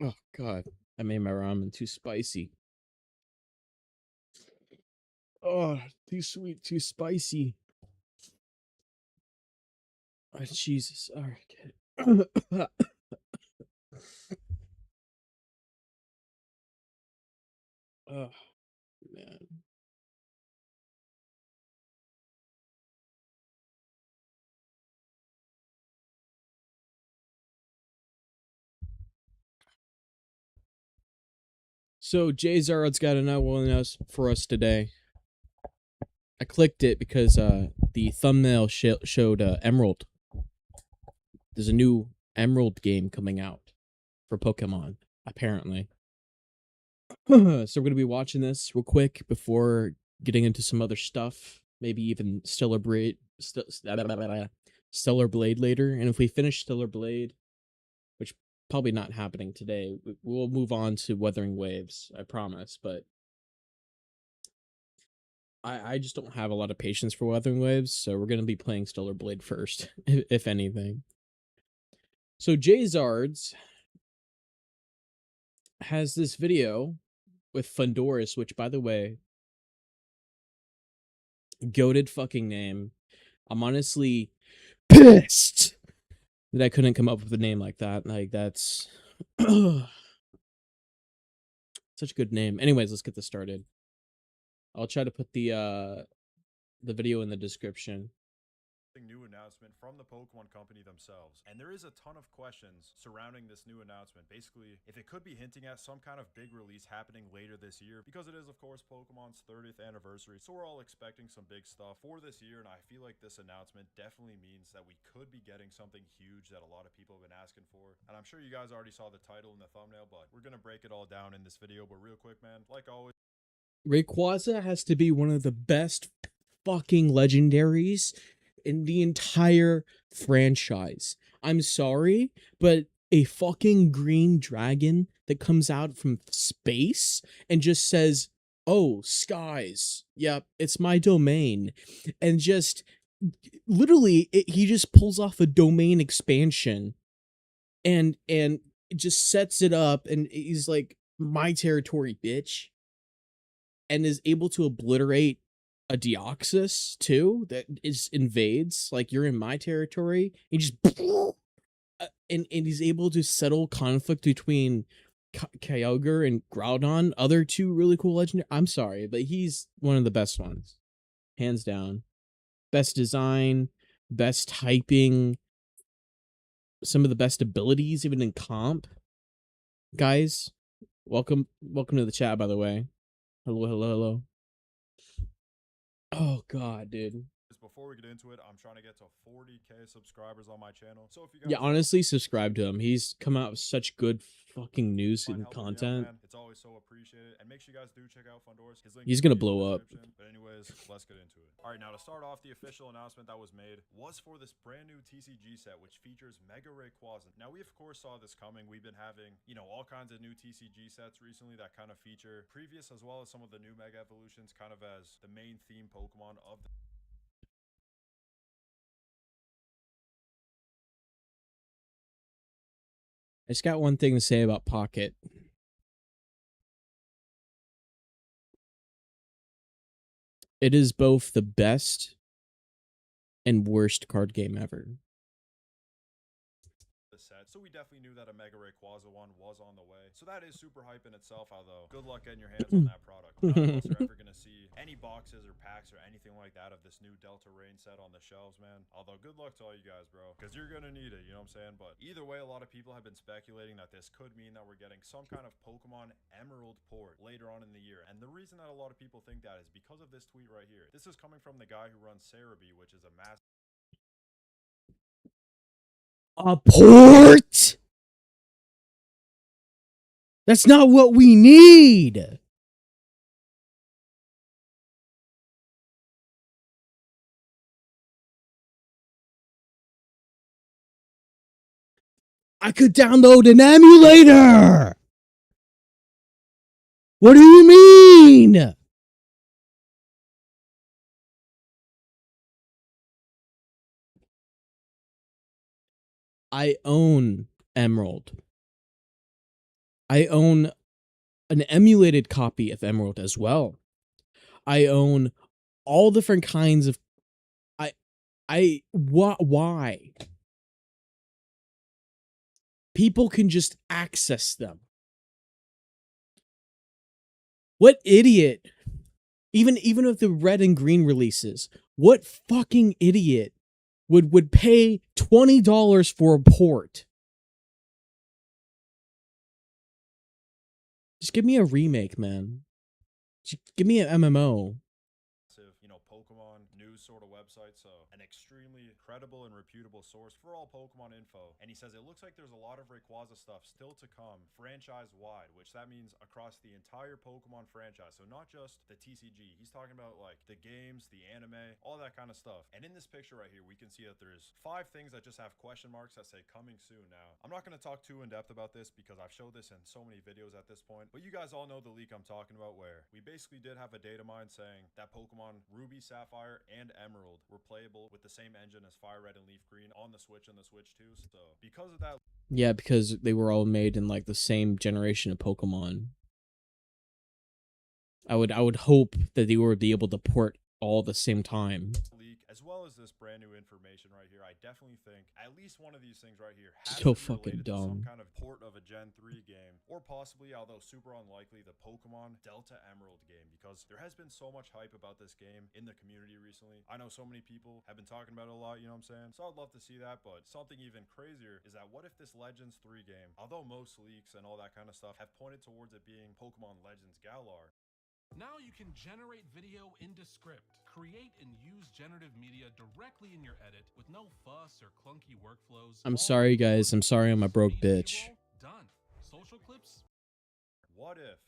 Oh god, I made my ramen too spicy. Oh, too sweet, too spicy. Oh, Jesus. All right. Oh man. So Jay Zarod's got another one else for us today. I clicked it because the thumbnail showed Emerald. There's a new Emerald game coming out for Pokemon, apparently. So we're gonna be watching this real quick before getting into some other stuff. Maybe even Stellarblade later. And if we finish Stellarblade, which probably not happening today, we'll move on to Wuthering Waves. I promise. But I just don't have a lot of patience for Wuthering Waves, so we're gonna be playing Stellarblade first, if anything. So Jay Zards has this video with Fundoris, which, by the way, goated fucking name. I'm honestly pissed that I couldn't come up with a name like that. Like, that's such a good name. Anyways, let's get this started. I'll try to put the video in the description. New announcement from the Pokemon Company themselves, and there is a ton of questions surrounding this new announcement. Basically, if it could be hinting at some kind of big release happening later this year, because it is, of course, Pokemon's 30th anniversary, so we're all expecting some big stuff for this year. And I feel like this announcement definitely means that we could be getting something huge that a lot of people have been asking for. And I'm sure you guys already saw the title and the thumbnail, but we're gonna break it all down in this video. But real quick, man, like always, Rayquaza has to be one of the best fucking legendaries in the entire franchise. I'm sorry, but a fucking green dragon that comes out from space and just says, "Oh, skies. Yep, it's my domain." And just literally he just pulls off a domain expansion and just sets it up, and he's like, "My territory, bitch." And is able to obliterate a Deoxys too that is invades, like, you're in my territory. He just and he's able to settle conflict between Kyogre and Groudon, other two really cool legendary. I'm sorry, but he's one of the best ones, hands down. Best design, best typing, some of the best abilities, even in comp. Guys, welcome to the chat, by the way. Hello. Oh god, dude. before we get into it, I'm trying to get to 40K subscribers on my channel. So if you Yeah, guys honestly, subscribe to him. He's come out with such good fucking news find and helping me out, content. man, it's always so appreciated. And make sure you guys do check out Fundoris. His link He's is going gonna to be in the blow up. description. But anyways, let's get into it. All right, now to start off, the official announcement that was made was for this brand new TCG set, which features Mega Rayquaza. Now, we of course saw this coming. We've been having, all kinds of new TCG sets recently that kind of feature previous as well as some of the new Mega Evolutions kind of as the main theme Pokemon of the I just got one thing to say about Pocket. It is both the best and worst card game ever. set. So we definitely knew that a Mega Rayquaza one was on the way. So that is super hype in itself, although good luck getting your hands on that product. None of us are ever going to see any boxes or packs or anything like that of this new Delta Rain set on the shelves, man. Although good luck to all you guys, bro, because you're going to need it, you know what I'm saying? But either way, a lot of people have been speculating that this could mean that we're getting some kind of Pokemon Emerald port later on in the year. And the reason that a lot of people think that is because of this tweet right here. This is coming from the guy who runs Cerebi, which is a massive A port? That's not what we need. I could download an emulator. What do you mean? I own Emerald. I own an emulated copy of Emerald as well. I own all different kinds of why people can just access them. What idiot, even with the red and green releases, what fucking idiot would pay $20 for a port? Just give me a remake, man. Just give me an MMO. Pokemon news sort of website, so an extremely credible and reputable source for all Pokemon info. And he says it looks like there's a lot of Rayquaza stuff still to come, franchise-wide, which that means across the entire Pokemon franchise. So not just the TCG. He's talking about like the games, the anime, all that kind of stuff. And in this picture right here, we can see that there's 5 things that just have question marks that say coming soon. Now, I'm not going to talk too in depth about this because I've showed this in so many videos at this point, but you guys all know the leak I'm talking about, where we basically did have a data mine saying that Pokemon Ruby, Sapphire, and Emerald were playable with the same engine as Fire Red and Leaf Green on the Switch and the Switch 2. So because of that, yeah, because they were all made in like the same generation of Pokemon. I would hope that they would be able to port all at the same time. leak, as well as this brand new information right here, I definitely think at least one of these things right here has So to be fucking related to some dumb. kind of port of a Gen 3 game, or possibly, although super unlikely, the Pokemon Delta Emerald game, because there has been so much hype about this game in the community recently. I know so many people have been talking about it a lot, you know what I'm saying? So I'd love to see that, but something even crazier is that what if this Legends 3 game, although most leaks and all that kind of stuff have pointed towards it being Pokemon Legends Galar, now you can generate video into script, create and use generative media directly in your edit with no fuss or clunky workflows. I'm sorry, guys. I'm sorry I'm a broke bitch. Done. Social clips. what if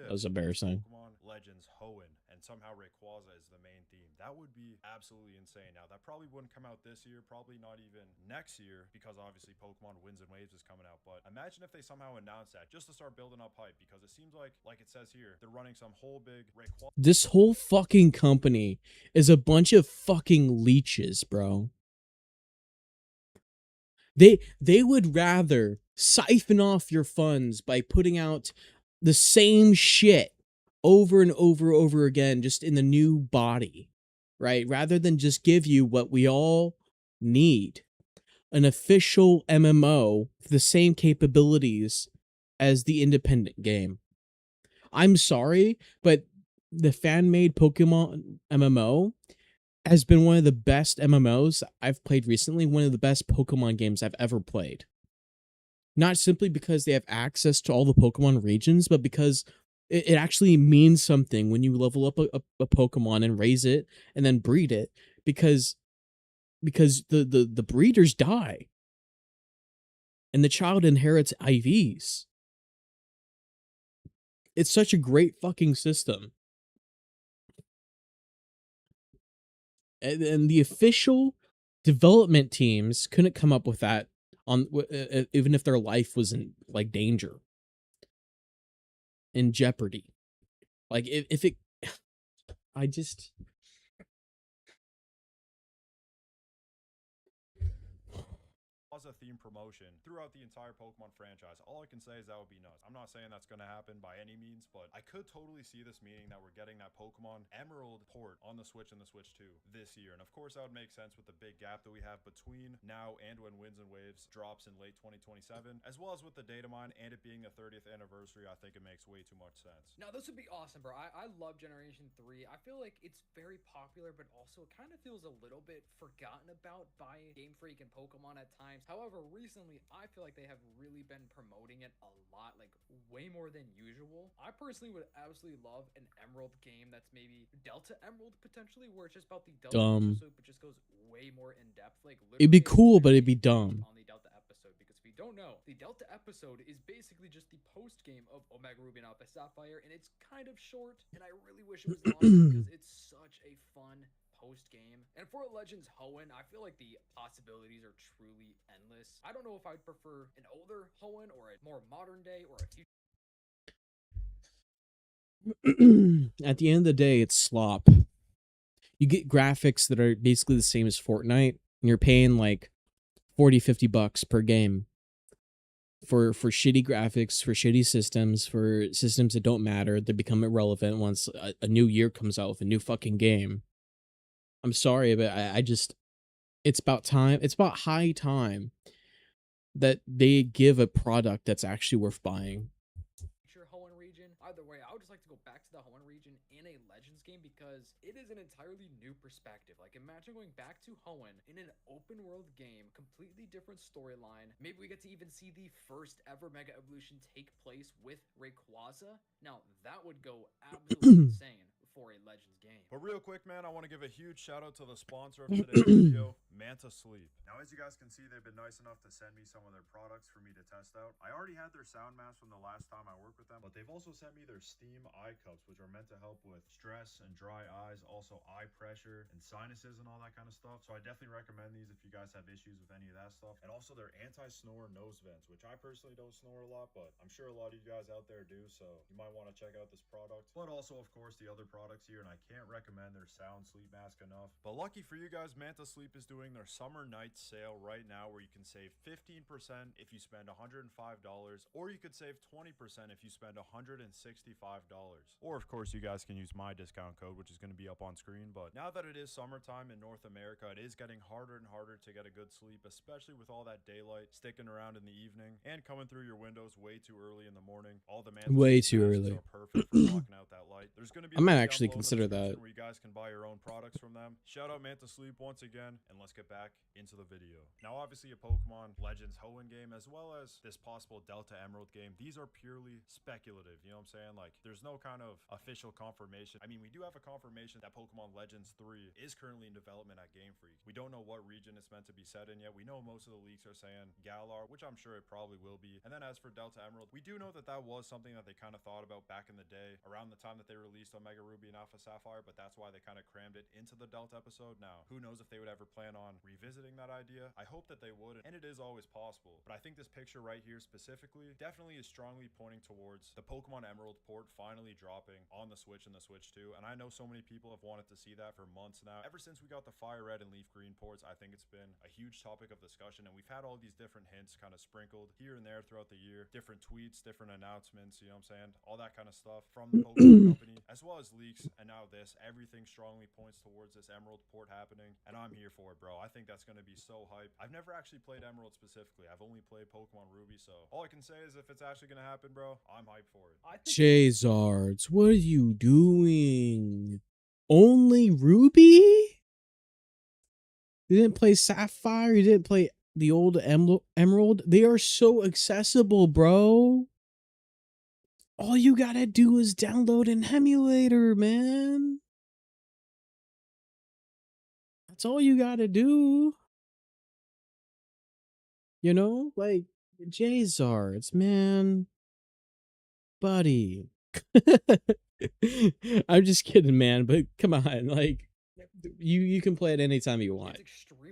That was embarrassing. Pokemon Legends Hoenn and somehow Rayquaza is the main theme? That would be absolutely insane. Now, that probably wouldn't come out this year, probably not even next year, because obviously Pokemon Winds and Waves is coming out. But imagine if they somehow announce that just to start building up hype, because it seems like it says here, they're running some whole big Rayquaza. This whole fucking company is a bunch of fucking leeches, bro. They would rather siphon off your funds by putting out the same shit over and over again, just in the new body, right? Rather than just give you what we all need, an official MMO with the same capabilities as the independent game. I'm sorry, but the fan-made Pokemon MMO has been one of the best MMOs I've played recently, one of the best Pokemon games I've ever played. Not simply because they have access to all the Pokemon regions, but because it actually means something when you level up a Pokemon and raise it and then breed it, because the breeders die and the child inherits IVs. It's such a great fucking system. And the official development teams couldn't come up with that on even if their life was in like danger, in jeopardy. Like if it, I just. Theme promotion throughout the entire Pokemon franchise. All I can say is that would be nuts. I'm not saying that's going to happen by any means, but I could totally see this meaning that we're getting that Pokemon Emerald port on the Switch and the Switch 2 this year. And of course, that would make sense with the big gap that we have between now and when Winds and Waves drops in late 2027, as well as with the data mine and it being the 30th anniversary. I think it makes way too much sense. Now, this would be awesome, bro. I love Generation 3. I feel like it's very popular, but also it kind of feels a little bit forgotten about by Game Freak and Pokemon at times. However, recently, I feel like they have really been promoting it a lot, like way more than usual. I personally would absolutely love an Emerald game that's maybe Delta Emerald potentially, where it's just about the Delta episode, but just goes way more in depth. Like it'd be cool, but it'd be dumb. On the Delta episode, because if you don't know, the Delta episode is basically just the post game of Omega Ruby and Alpha Sapphire, and it's kind of short. And I really wish it was longer because it's such a fun post game. And for Legends Hoenn, I feel like the possibilities are truly endless. I don't know if I'd prefer an older Hoenn or a more modern day or a future. At the end of the day, it's slop. You get graphics that are basically the same as Fortnite, and you're paying like $40-50 per game. for shitty graphics, for shitty systems, for systems that don't matter, that become irrelevant once a new year comes out with a new fucking game. I'm sorry, but I just it's about time. It's about high time that they give a product that's actually worth buying. Sure, Hoenn region. Either way, I would just like to go back to the Hoenn region in a Legends game because it is an entirely new perspective. Like, imagine going back to Hoenn in an open world game, completely different storyline. Maybe we get to even see the first ever Mega Evolution take place with Rayquaza. Now, that would go absolutely insane for a Legends game. But real quick, man, I want to give a huge shout out to the sponsor of today's video, Manta Sleep. Now, as you guys can see, they've been nice enough to send me some of their products for me to test out. I already had their sound mask from the last time I worked with them, but they've also sent me their steam eye cups, which are meant to help with stress and dry eyes, also eye pressure and sinuses and all that kind of stuff. So I definitely recommend these if you guys have issues with any of that stuff. And also their anti-snore nose vents, which I personally don't snore a lot, but I'm sure a lot of you guys out there do, so you might want to check out this product. But also, of course, the other products here, and I can't recommend their sound sleep mask enough. But lucky for you guys, Manta Sleep is doing their summer night sale right now where you can save 15% if you spend $105, or you could save 20% if you spend $165. Or of course, you guys can use my discount code, which is going to be up on screen. But now that it is summertime in North America, it is getting harder and harder to get a good sleep, especially with all that daylight sticking around in the evening and coming through your windows way too early in the morning. All the Manta Way Sleep too masks early. are perfect for blocking out that light. There's going to be I a might link actually down below in the consider description that. where you guys can buy your own products from them. Shout out Manta Sleep once again, and let's get back into the video. Now, obviously, a Pokemon Legends Hoenn game, as well as this possible Delta Emerald game, these are purely speculative. You know what I'm saying? Like, there's no kind of official confirmation. I mean, we do have a confirmation that Pokemon Legends 3 is currently in development at Game Freak. We don't know what region it's meant to be set in yet. We know most of the leaks are saying Galar, which I'm sure it probably will be. And then as for Delta Emerald, we do know that that was something that they kind of thought about back in the day, around the time that they released Omega Ruby and Alpha Sapphire, but that's why they kind of crammed it into the Delta episode. Now, who knows if they would ever plan on revisiting that idea? I hope that they would, and it is always possible. But I think this picture right here specifically definitely is strongly pointing towards the Pokemon Emerald port finally dropping on the Switch and the Switch 2. And I know so many people have wanted to see that for months now. Ever since we got the Fire Red and Leaf Green ports, I think it's been a huge topic of discussion, and we've had all these different hints kind of sprinkled here and there throughout the year, different tweets, different announcements, you know what I'm saying? All that kind of stuff from the Pokemon company, as well as leaks, and now this. Everything strongly points towards this Emerald port happening, and I'm here for it, bro. I think that's going to be so hype. I've never actually played Emerald specifically. I've only played Pokemon Ruby, so all I can say is if it's actually going to happen, bro, I'm hyped for it. Jazards, what are you doing? Only Ruby? You didn't play Sapphire? You didn't play the old Emerald? They are so accessible, bro. All you gotta do is download an emulator, man. That's all you gotta do. You know? Like, Jazards, man. Buddy. I'm just kidding, man, but come on, like, you can play it anytime you want.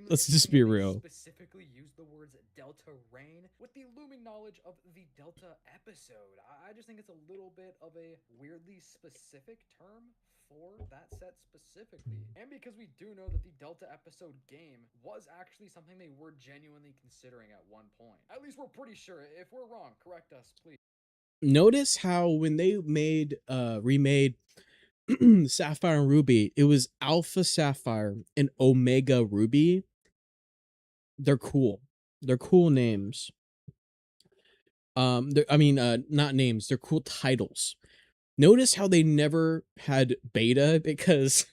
Let's just be real. Specifically use the words Delta Rain with the looming knowledge of the Delta episode. I just think it's a little bit of a weirdly specific term for that set specifically. And because we do know that the Delta episode game was actually something they were genuinely considering at one point. At least we're pretty sure. If we're wrong, correct us, please. Notice how when they remade Sapphire and Ruby, it was Alpha Sapphire and Omega Ruby. They're cool. They're cool names. Not names. They're cool titles. Notice how they never had beta because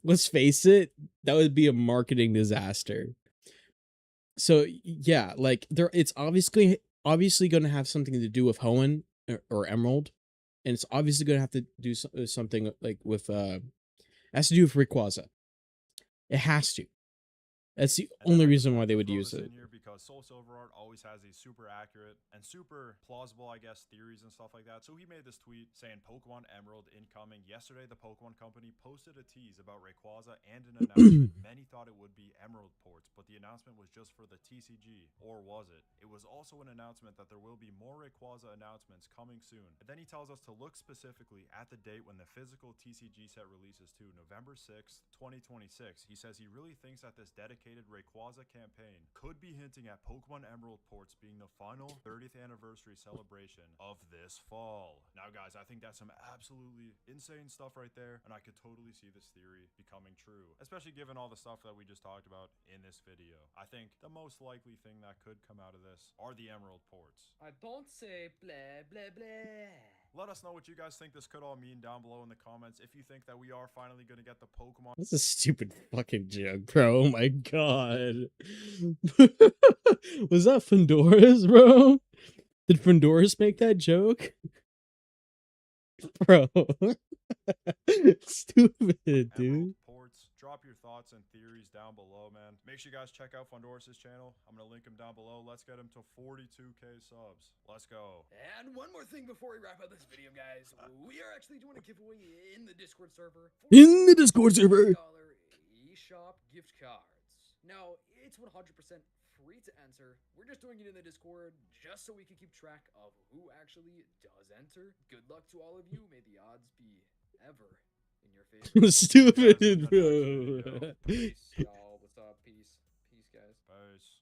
let's face it, that would be a marketing disaster. So yeah, like it's obviously going to have something to do with Hoenn or Emerald, and it's obviously going to have to do something like with it has to do with Rayquaza. It has to. That's the only reason why they would use it. Because Soul Silver Art always has these super accurate and super plausible, I guess, theories and stuff like that. So he made this tweet saying Pokemon Emerald incoming. Yesterday, the Pokemon Company posted a tease about Rayquaza and an announcement. Many thought it would be Emerald ports, but the announcement was just for the TCG. Or was it? It was also an announcement that there will be more Rayquaza announcements coming soon. And then he tells us to look specifically at the date when the physical TCG set releases to November 6th, 2026. He says he really thinks that this dedicated Rayquaza campaign could be hinting looking at Pokemon Emerald ports being the final 30th anniversary celebration of this fall. Now, guys, I think that's some absolutely insane stuff right there, and I could totally see this theory becoming true, especially given all the stuff that we just talked about in this video. I think the most likely thing that could come out of this are the Emerald ports. I don't say blah blah blah. Let us know what you guys think this could all mean down below in the comments. If you think that we are finally going to get the Pokemon. That's a stupid fucking joke, bro. Oh my god. Was that Fundora's, bro? Did Fundora's make that joke? Bro. Stupid, dude. Emerald ports. Drop your thoughts and theories down below, man. Make sure you guys check out Fundora's channel. I'm going to link him down below. Let's get him to 42k subs. Let's go. And one more thing before we wrap up this video, guys. We are actually doing a giveaway in the Discord server. In the Discord server. eShop gift cards. Now, it's 100% free to enter. We're just doing it in the Discord just so we can keep track of who actually does enter. Good luck to all of you. May the odds be ever in your favor. Stupid, bro. Peace, y'all. What's up? Peace. Peace, guys. Peace.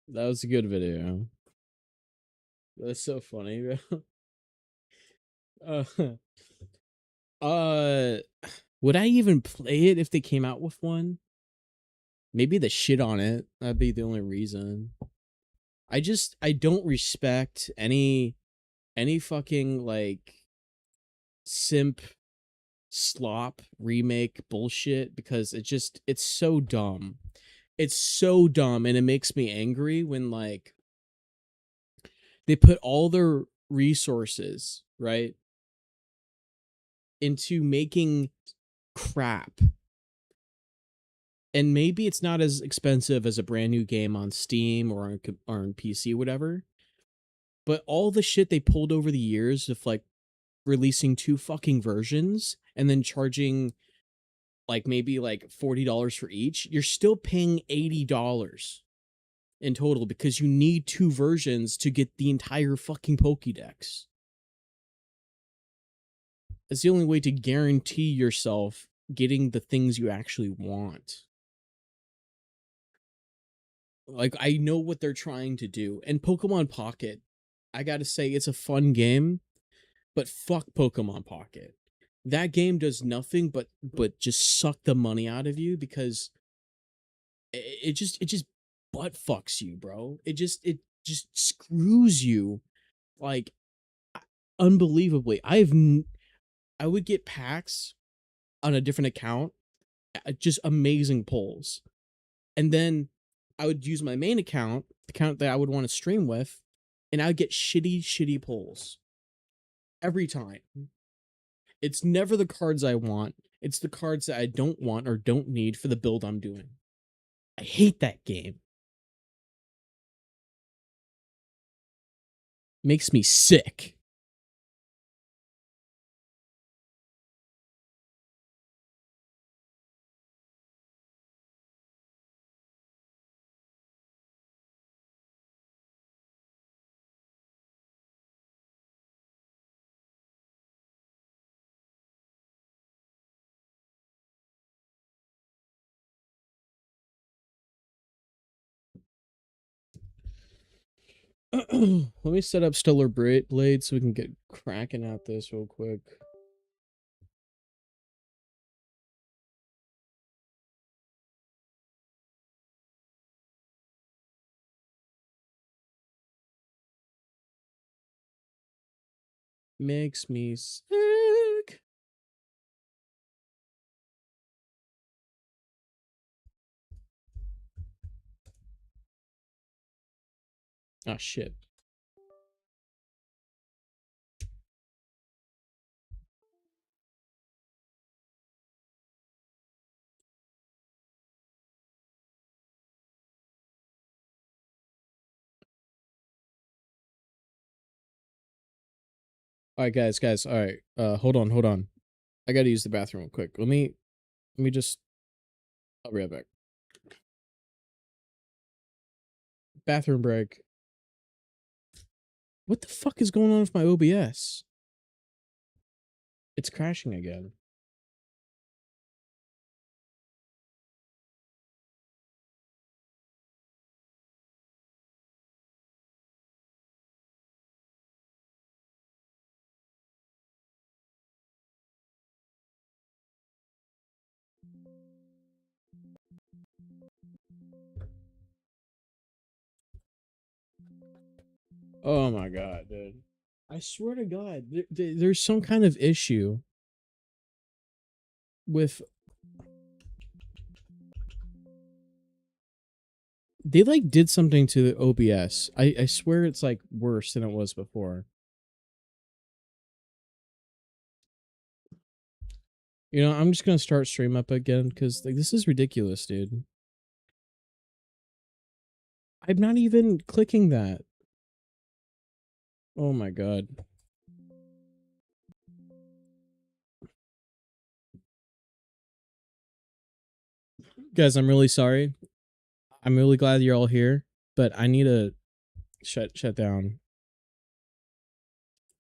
That was a good video. That's so funny, bro. Would I even play it if they came out with one? Maybe the shit on it. That'd be the only reason. I don't respect any fucking like simp slop remake bullshit because it's so dumb. It's so dumb and it makes me angry when like they put all their resources, right, into making crap. And maybe it's not as expensive as a brand new game on Steam or on PC, whatever. But all the shit they pulled over the years of like releasing 2 fucking versions and then charging like maybe like $40 for each, you're still paying $80 in total because you need 2 versions to get the entire fucking Pokédex. It's the only way to guarantee yourself getting the things you actually want. Like, I know what they're trying to do. And Pokemon Pocket, I gotta say, it's a fun game, but fuck Pokemon Pocket. That game does nothing but just suck the money out of you because it just butt fucks you, bro. It just screws you like unbelievably. I would get packs on a different account, just amazing pulls, and then I would use my main account, the account that I would want to stream with, and I would get shitty pulls every time. It's never the cards I want. It's the cards that I don't want or don't need for the build I'm doing. I hate that game. Makes me sick. Let me set up Stellarblade so we can get cracking at this real quick. Makes me sick. Oh shit. All right, guys. All right. Hold on. I gotta use the bathroom real quick. Let me just. I'll be right back. Bathroom break. What the fuck is going on with my OBS? It's crashing again. Oh my god, dude. I swear to God, there's some kind of issue with. They like did something to the OBS. I swear it's like worse than it was before. You know, I'm just gonna start stream up again because like this is ridiculous, dude. I'm not even clicking that. Oh my god. Guys, I'm really sorry. I'm really glad you're all here, but I need to shut down.